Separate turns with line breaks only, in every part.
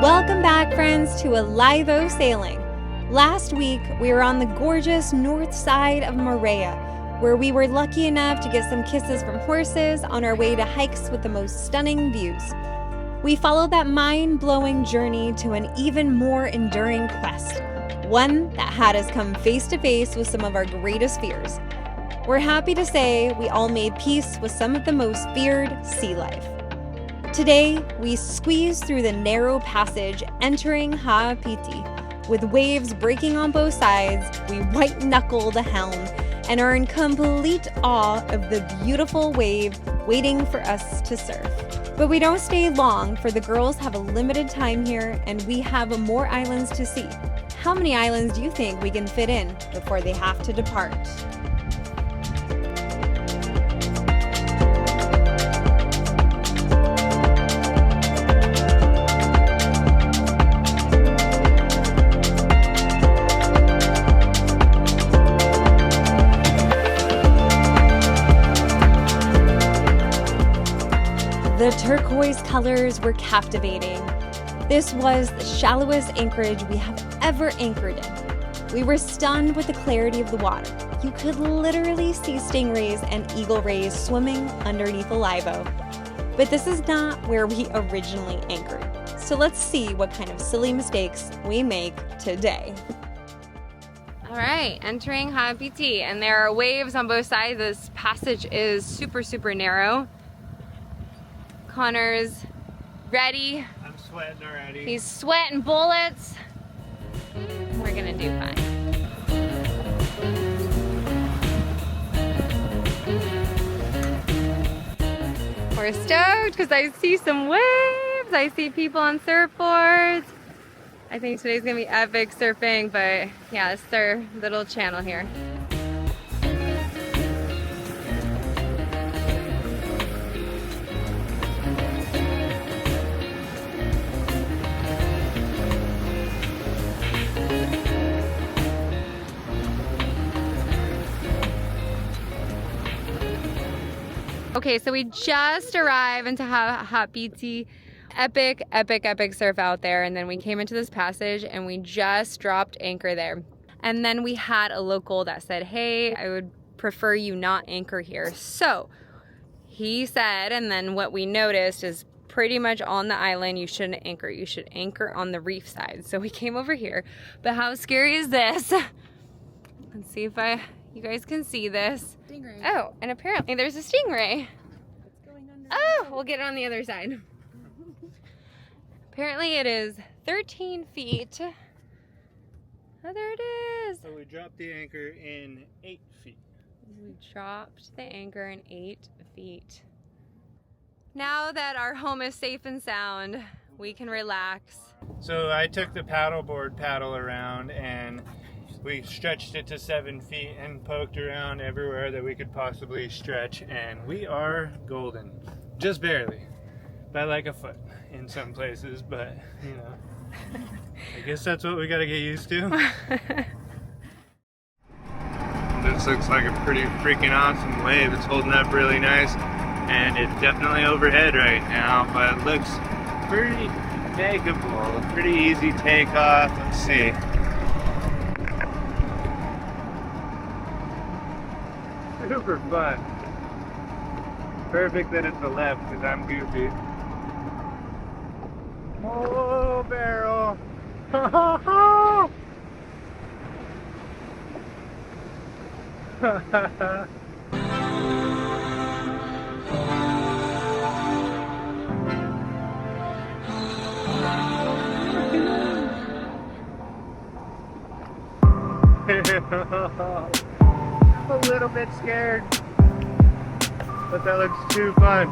Welcome back, friends, to Alivo Sailing. Last week, we were on the gorgeous north side of Moorea, where we were lucky enough to get some kisses from horses on our way to hikes with the most stunning views. We followed that mind-blowing journey to an even more enduring quest, one that had us come face to face with some of our greatest fears. We're happy to say we all made peace with some of the most feared sea life. Today, we squeeze through the narrow passage entering Haapiti. With waves breaking on both sides, we white-knuckle the helm and are in complete awe of the beautiful wave waiting for us to surf. But we don't stay long, for the girls have a limited time here and we have more islands to see. How many islands do you think we can fit in before they have to depart? The turquoise colors were captivating. This was the shallowest anchorage we have ever anchored in. We were stunned with the clarity of the water. You could literally see stingrays and eagle rays swimming underneath Alivo. But this is not where we originally anchored. So let's see what kind of silly mistakes we make today. All right, entering Haapiti, and there are waves on both sides. This passage is super narrow. Connor's ready.
I'm sweating already.
He's sweating bullets. We're gonna do fine. We're stoked because I see some waves. I see people on surfboards. I think today's gonna be epic surfing, but yeah, it's our little channel here. Okay, so we just arrived into Haapiti. Epic surf out there. And then we came into this passage and we just dropped anchor there. And then we had a local that said, hey, I would prefer you not anchor here. So he said, and then what we noticed is pretty much on the island, you shouldn't anchor. You should anchor on the reef side. So we came over here. But how scary is this? Let's see if you guys can see this.
Stingray.
Oh, and apparently there's a stingray.
It's going under.
Oh, we'll get it on the other side. Apparently it is 13 feet. Oh, there it is.
So we dropped the anchor in 8 feet.
We dropped the anchor in 8 feet. Now that our home is safe and sound, we can relax.
So I took the paddle around and we stretched it to 7 feet and poked around everywhere that we could possibly stretch, and we are golden. Just barely. By like a foot in some places, but you know, I guess that's what we gotta get used to. This looks like a pretty freaking awesome wave. It's holding up really nice, and it's definitely overhead right now, but it looks pretty takeable, pretty easy takeoff. Let's see. Super fun. Perfect that it's the left because I'm goofy. Oh, barrel! I'm a little bit scared, but that looks too fun.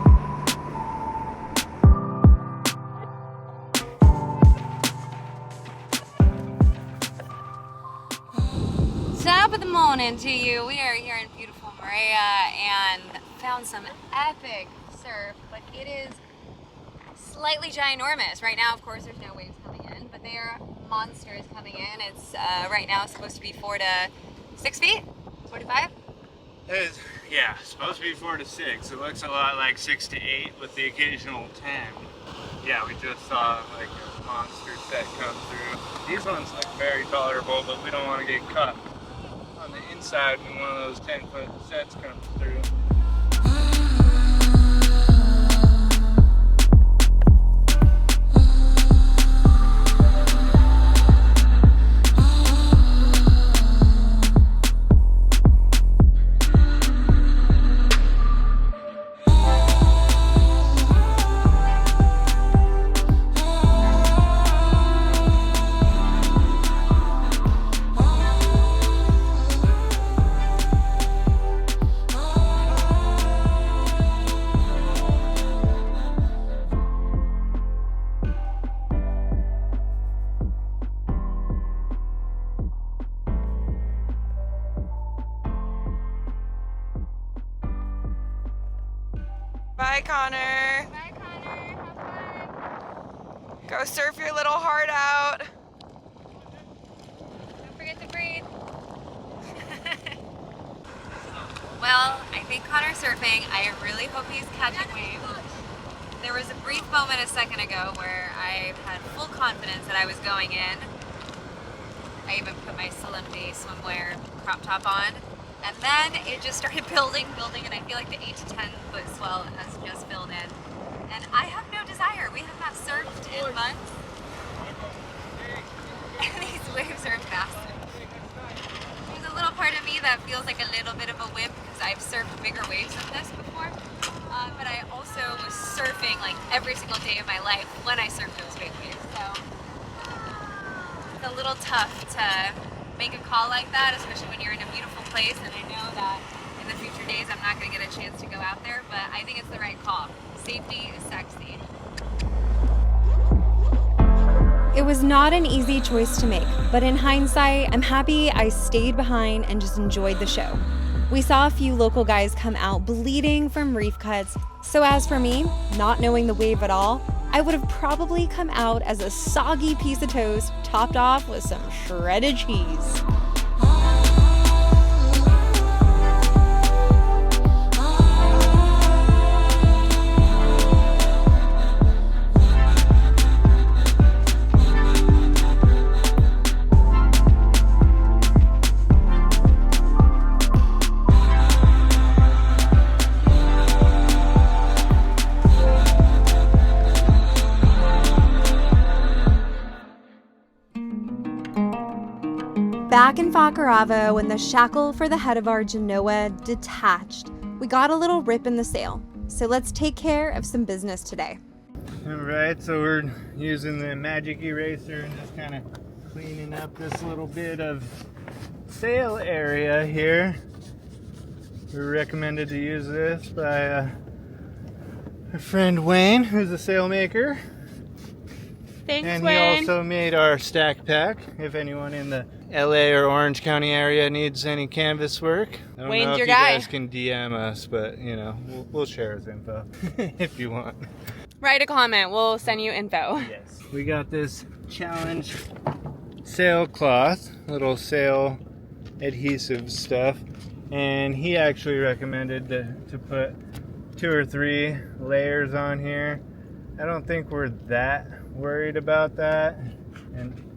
Top of the morning to you. We are here in beautiful Moorea and found some epic surf, but it is slightly ginormous. Right now, of course, there's no waves coming in, but they are monsters coming in. It's right now supposed to be 4 to 6 feet, 45.
It is, yeah, supposed to be 4 to 6. It looks a lot like 6 to 8 with the occasional 10. Yeah, we just saw like monster set come through. These ones look very tolerable, but we don't want to get caught on the inside when one of those 10-foot sets comes through.
Bye, Connor.
Bye, Connor. Have fun.
Go surf your little heart out.
Don't forget to breathe. Well, I think Connor's surfing. I really hope he's catching waves. There was a brief moment a second ago where I had full confidence that I was going in. I even put my Solemnity swimwear crop top on. And then it just started building, and I feel like the 8 to 10 foot swell has just filled in. And I have no desire. We have not surfed in months. And these waves are massive. There's a little part of me that feels like a little bit of a wimp because I've surfed bigger waves than this before. But I also was surfing like every single day of my life when I surfed those big waves. So it's a little tough to make a call like that, especially when you're in a beautiful place. And I know that in the future days I'm not going to get a chance to go out there, but I think it's the right call. Safety is sexy. It was not an easy choice to make, but in hindsight, I'm happy I stayed behind and just enjoyed the show. We saw a few local guys come out bleeding from reef cuts, so as for me, not knowing the wave at all, I would have probably come out as a soggy piece of toast topped off with some shredded cheese. Back in Fakarava, when the shackle for the head of our Genoa detached, we got a little rip in the sail. So let's take care of some business today.
Alright, so we're using the magic eraser and just kind of cleaning up this little bit of sail area here. We're recommended to use this by our friend Wayne, who's a sail maker.
Thanks,
And
Wayne.
he also made our stack pack, if anyone in the LA or Orange County area needs any canvas work. I don't
Wayne's
know if
your
you
guy.
guys can DM us, but you know, we'll share his info if you want.
Write a comment. We'll send you info.
Yes. We got this challenge sailcloth, little sail adhesive stuff, and he actually recommended to put 2 or 3 layers on here. I don't think we're that worried about that, and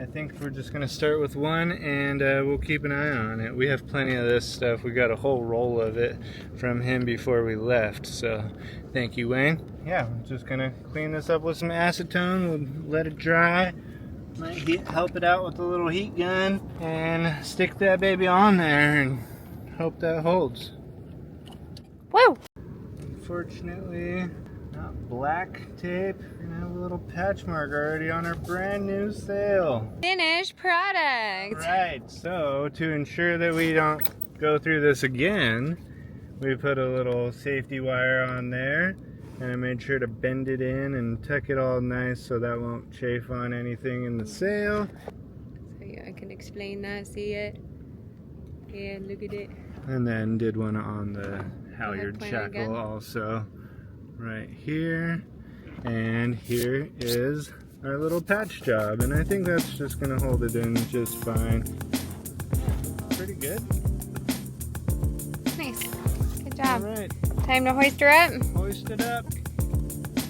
I think we're just gonna start with one, and we'll keep an eye on it. We have plenty of this stuff. We got a whole roll of it from him before we left, so thank you, Wayne. Yeah, I'm just gonna clean this up with some acetone. We'll let it dry. Might help it out with a little heat gun and stick that baby on there and hope that holds.
Woo!
Unfortunately, not black tape. We're gonna have a little patch mark already on our brand new sail.
Finished product.
Right, so to ensure that we don't go through this again, we put a little safety wire on there, and I made sure to bend it in and tuck it all nice so that won't chafe on anything in the sail.
So yeah, I can explain that. See it? Yeah, look at it.
And then did one on the halyard
point
shackle
again.
also right here. And here is our little patch job, and I think that's just gonna hold it in just fine. Pretty good.
Nice. Good
All
job.
right,
Time to hoist her up.
hoist it up.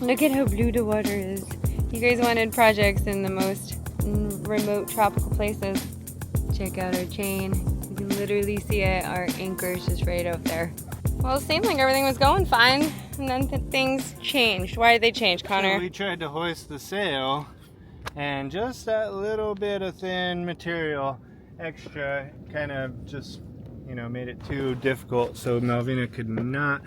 Look at how blue the water is. You guys wanted projects in the most remote tropical places. Check out our chain. You can literally see it. Our anchorage is right out there. Well, it seemed like everything was going fine, and then things changed. Why did they change, Connor?
So we tried to hoist the sail, and just that little bit of thin material extra kind of just, you know, made it too difficult. So Malwina could not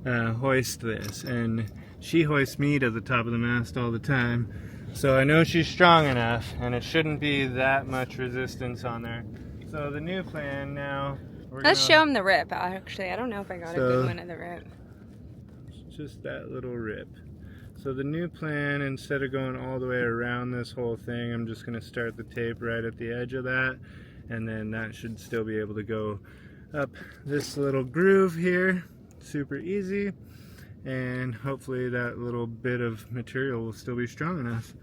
hoist this, and she hoists me to the top of the mast all the time. So I know she's strong enough, and it shouldn't be that much resistance on there. So the new plan now...
Let's show them the rip, actually. I don't know if I got a good one of the rip.
Just that little rip. So the new plan, instead of going all the way around this whole thing, I'm just going to start the tape right at the edge of that, and then that should still be able to go up this little groove here. Super easy, and hopefully that little bit of material will still be strong enough.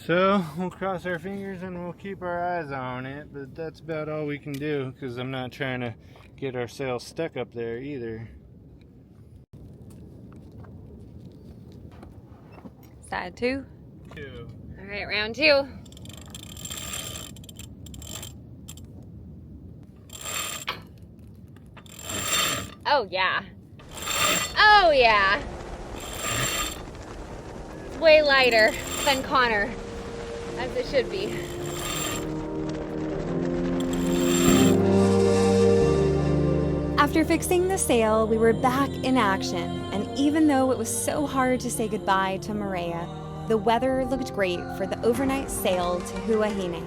So we'll cross our fingers and we'll keep our eyes on it, but that's about all we can do, because I'm not trying to get our sail stuck up there either.
Side 2.
2.
All right, round 2. Oh yeah. Oh yeah. It's way lighter than Connor, as it should be.
After fixing the sail, we were back in action, and even though it was so hard to say goodbye to Moorea, the weather looked great for the overnight sail to Huahine.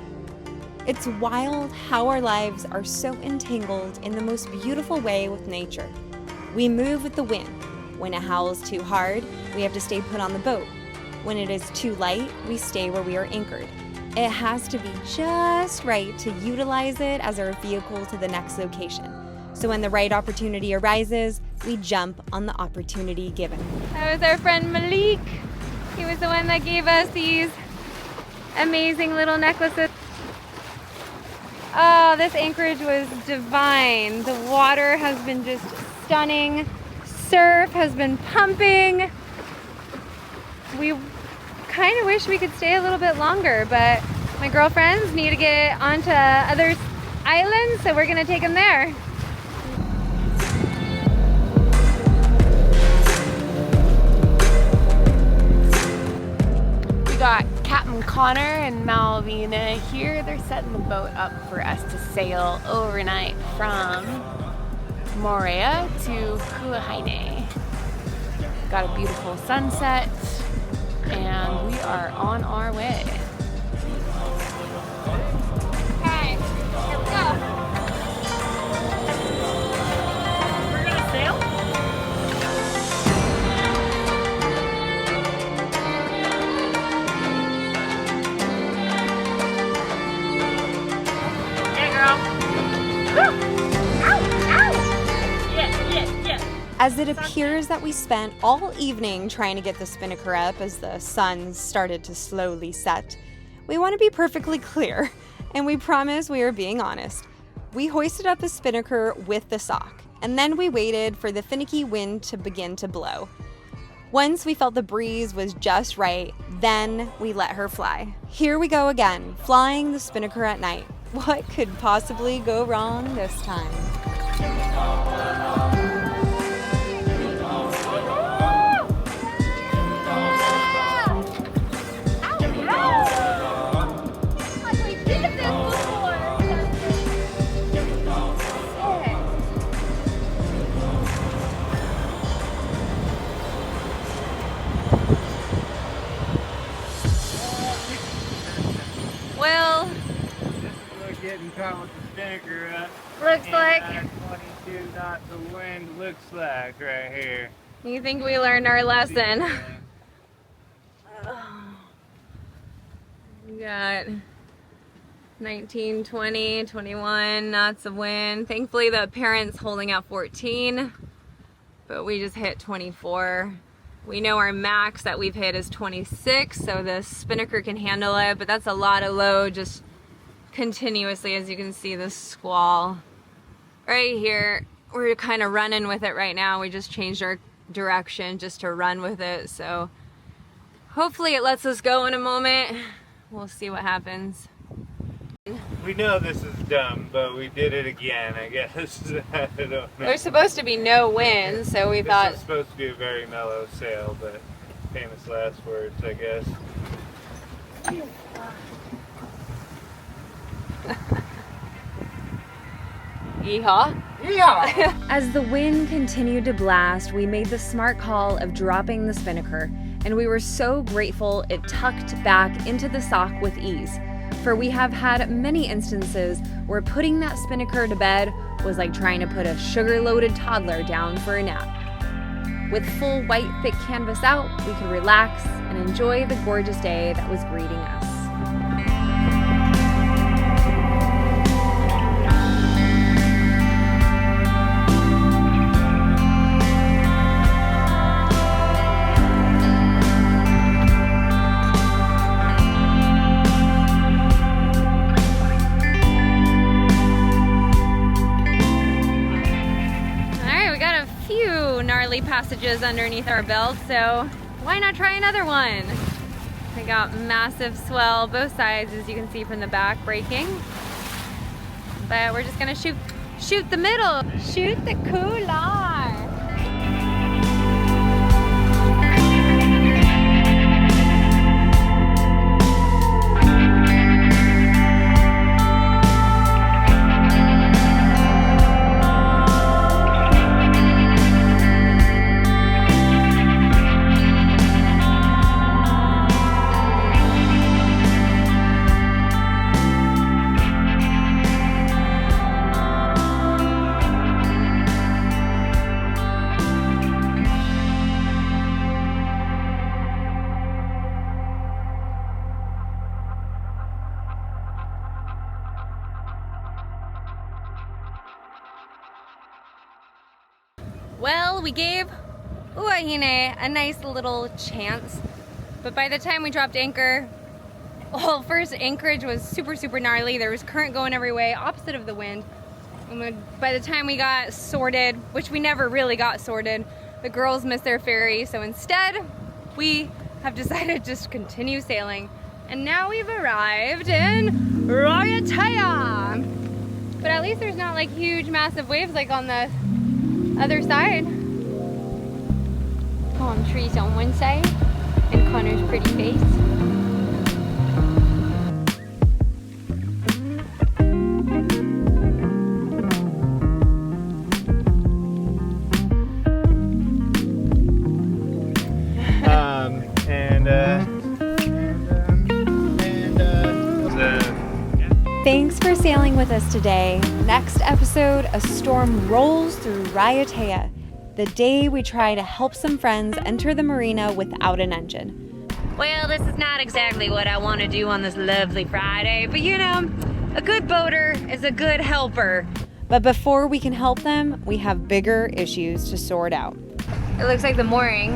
It's wild how our lives are so entangled in the most beautiful way with nature. We move with the wind. When it howls too hard, we have to stay put on the boat. When it is too light, we stay where we are anchored. It has to be just right to utilize it as our vehicle to the next location. So when the right opportunity arises, we jump on the opportunity given.
That was our friend Malik. He was the one that gave us these amazing little necklaces. Oh, this anchorage was divine. The water has been just stunning. Surf has been pumping. We kind of wish we could stay a little bit longer, but my girlfriends need to get onto other islands, so we're gonna take them there.
We got Captain Connor and Malwina here. They're setting the boat up for us to sail overnight from Moorea to Huahine. Got a beautiful sunset, and we are on our way.
Okay, here we go. We're gonna sail?
As it appears that we spent all evening trying to get the Spinnaker up as the sun started to slowly set, we want to be perfectly clear, and we promise we are being honest. We hoisted up the Spinnaker with the sock, and then we waited for the finicky wind to begin to blow. Once we felt the breeze was just right, then we let her fly. Here we go again, flying the Spinnaker at night. What could possibly go wrong this time?
Well,
We're getting caught with the Spinnaker up.
looks like.
22 knots of wind looks like right here.
You think we learned our lesson? We got 19, 20, 21 knots of wind. Thankfully the parent's holding out 14, but we just hit 24. We know our max that we've hit is 26, so the Spinnaker can handle it, but that's a lot of load just continuously. As you can see, the squall right here. We're kind of running with it right now. We just changed our direction just to run with it, so Hopefully it lets us go in a moment. We'll see what happens.
We know this is dumb, but we did it again, I guess. I don't know.
There's supposed to be no wind, so we thought...
This is supposed to be a very mellow sail, but famous last words, I guess.
Yeehaw.
Yeah!
As the wind continued to blast, we made the smart call of dropping the Spinnaker, and we were so grateful it tucked back into the sock with ease. For we have had many instances where putting that Spinnaker to bed was like trying to put a sugar-loaded toddler down for a nap. With full white thick canvas out, we could relax and enjoy the gorgeous day that was greeting us.
Passages underneath our belt, so why not try another one? We got massive swell both sides, as you can see from the back, breaking. But we're just gonna shoot the middle. Shoot the cooler. Well, we gave Uahine a nice little chance, but by the time we dropped anchor, well, first anchorage was super gnarly. There was current going every way, opposite of the wind. And by the time we got sorted, which we never really got sorted, the girls missed their ferry. So instead, we have decided to just continue sailing. And now we've arrived in Raiatea. But at least there's not like huge, massive waves like on the other side. Palm trees on one side and Connor's pretty face.
Thanks for sailing with us today. Next episode, a storm rolls through Raiatea, the day we try to help some friends enter the marina without an engine.
Well, this is not exactly what I want to do on this lovely Friday, but you know, a good boater is a good helper.
But before we can help them, we have bigger issues to sort out.
It looks like the mooring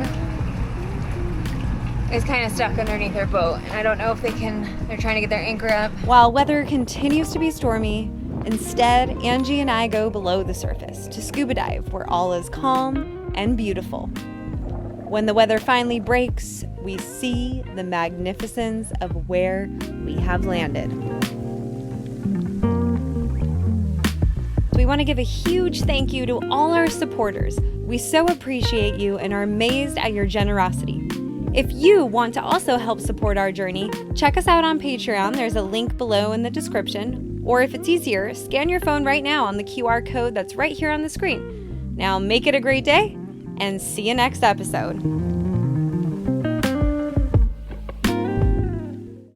is kind of stuck underneath their boat, and I don't know if they're trying to get their anchor up.
While weather continues to be stormy, instead, Angie and I go below the surface to scuba dive where all is calm and beautiful. When the weather finally breaks, we see the magnificence of where we have landed. We want to give a huge thank you to all our supporters. We so appreciate you and are amazed at your generosity. If you want to also help support our journey, check us out on Patreon. There's a link below in the description. Or if it's easier, scan your phone right now on the QR code that's right here on the screen. Now make it a great day, and see you next episode.